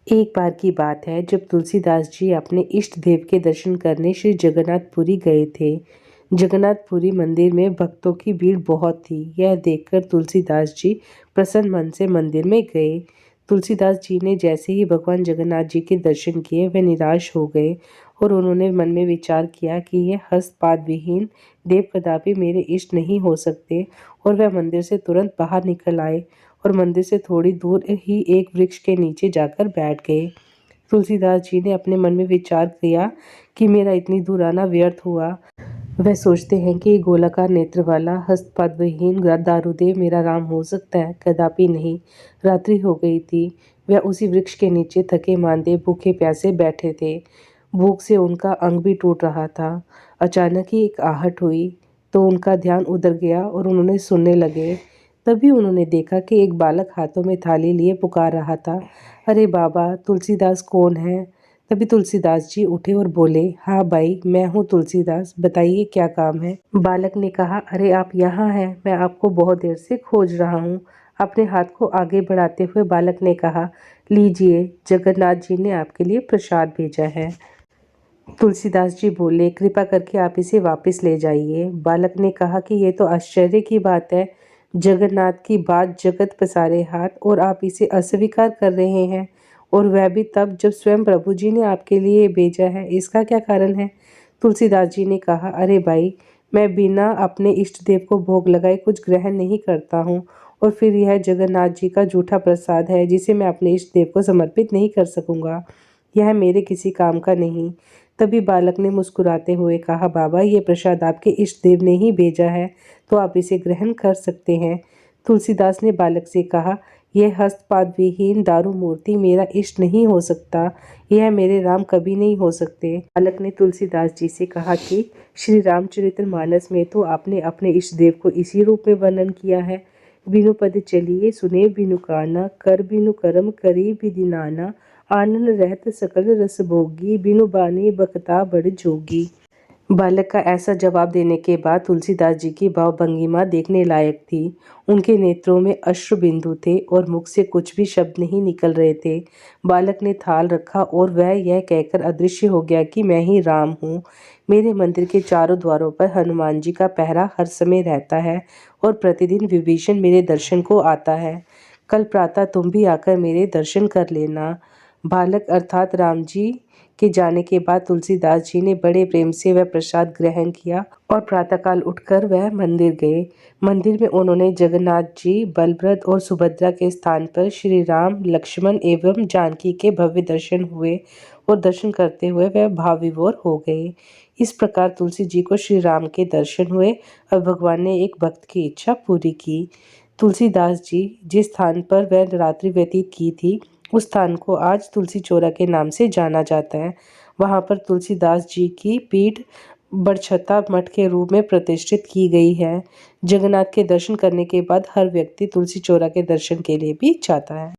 एक बार की बात है जब तुलसीदास जी अपने इष्ट देव के दर्शन करने श्री जगन्नाथपुरी गए थे। जगन्नाथपुरी मंदिर में भक्तों की भीड़ बहुत थी। यह देखकर तुलसीदास जी प्रसन्न मन से मंदिर में गए। तुलसीदास जी ने जैसे ही भगवान जगन्नाथ जी के दर्शन किए वे निराश हो गए और उन्होंने मन में विचार किया कि यह हस्तपाद विहीन देव कदापि मेरे इष्ट नहीं हो सकते। और वह मंदिर से तुरंत बाहर निकल आए और मंदिर से थोड़ी दूर ही एक वृक्ष के नीचे जाकर बैठ गए। तुलसीदास जी ने अपने मन में विचार किया कि मेरा इतनी दूर आना व्यर्थ हुआ। वह सोचते हैं कि गोलाकार नेत्र वाला हस्तपद्महीन दारूदेव मेरा राम हो सकता है, कदापि नहीं। रात्रि हो गई थी। वह उसी वृक्ष के नीचे थके मांदे भूखे प्यासे बैठे थे। भूख से उनका अंग भी टूट रहा था। अचानक ही एक आहट हुई तो उनका ध्यान उधर गया और उन्होंने सुनने लगे। तभी उन्होंने देखा कि एक बालक हाथों में थाली लिए पुकार रहा था, अरे बाबा, तुलसीदास कौन है? तभी तुलसीदास जी उठे और बोले, हाँ भाई, मैं हूँ तुलसीदास, बताइए क्या काम है? बालक ने कहा, अरे आप यहाँ हैं, मैं आपको बहुत देर से खोज रहा हूँ। अपने हाथ को आगे बढ़ाते हुए बालक ने कहा, लीजिए, जगन्नाथ जी ने आपके लिए प्रसाद भेजा है। तुलसीदास जी बोले, कृपा करके आप इसे वापस ले जाइए। बालक ने कहा कि यह तो आश्चर्य की बात है, जगन्नाथ की बात जगत पसारे हाथ और आप इसे अस्वीकार कर रहे हैं, और वह भी तब जब स्वयं प्रभु जी ने आपके लिए भेजा है। इसका क्या कारण है? तुलसीदास जी ने कहा, अरे भाई, मैं बिना अपने इष्ट देव को भोग लगाए कुछ ग्रहण नहीं करता हूँ, और फिर यह जगन्नाथ जी का झूठा प्रसाद है जिसे मैं अपने इष्ट देव को समर्पित नहीं कर सकूंगा। यह मेरे किसी काम का नहीं। तभी बालक ने मुस्कुराते हुए कहा, बाबा, ये प्रसाद आपके इष्ट देव ने ही भेजा है, तो आप इसे ग्रहण कर सकते हैं। तुलसीदास ने बालक से कहा, यह हस्तपाद विहीन दारू मूर्ति मेरा इष्ट नहीं हो सकता, यह मेरे राम कभी नहीं हो सकते। बालक ने तुलसीदास जी से कहा कि श्री रामचरितमानस में तो आपने अपने इष्ट देव को इसी रूप में वर्णन किया है, बिनु पद चलिए सुने बिनु काना, कर बिनु करम करी विधि नाना, आनन रहत सकल रस भोगी, बिनु बानी बकता बड़ जोगी। बालक का ऐसा जवाब देने के बाद तुलसीदास जी की भाव भंगिमा देखने लायक थी। उनके नेत्रों में अश्रु बिंदु थे और मुख से कुछ भी शब्द नहीं निकल रहे थे। बालक ने थाल रखा और वह यह कहकर अदृश्य हो गया कि मैं ही राम हूँ। मेरे मंदिर के चारों द्वारों पर हनुमान जी का पहरा हर समय रहता है और प्रतिदिन विभीषण मेरे दर्शन को आता है। कल प्रातः तुम भी आकर मेरे दर्शन कर लेना। बालक अर्थात राम जी के जाने के बाद तुलसीदास जी ने बड़े प्रेम से वह प्रसाद ग्रहण किया और प्रातःकाल उठकर वह मंदिर गए। मंदिर में उन्होंने जगन्नाथ जी, बलभद्र और सुभद्रा के स्थान पर श्री राम, लक्ष्मण एवं जानकी के भव्य दर्शन हुए और दर्शन करते हुए वह भाव विभोर हो गए। इस प्रकार तुलसी जी को श्री राम के दर्शन हुए और भगवान ने एक भक्त की इच्छा पूरी की। तुलसीदास जी जिस स्थान पर वह रात्रि व्यतीत की थी, उस स्थान को आज तुलसी चौरा के नाम से जाना जाता है। वहाँ पर तुलसीदास जी की पीठ बड़छता मठ के रूप में प्रतिष्ठित की गई है। जगन्नाथ के दर्शन करने के बाद हर व्यक्ति तुलसी चौरा के दर्शन के लिए भी जाता है।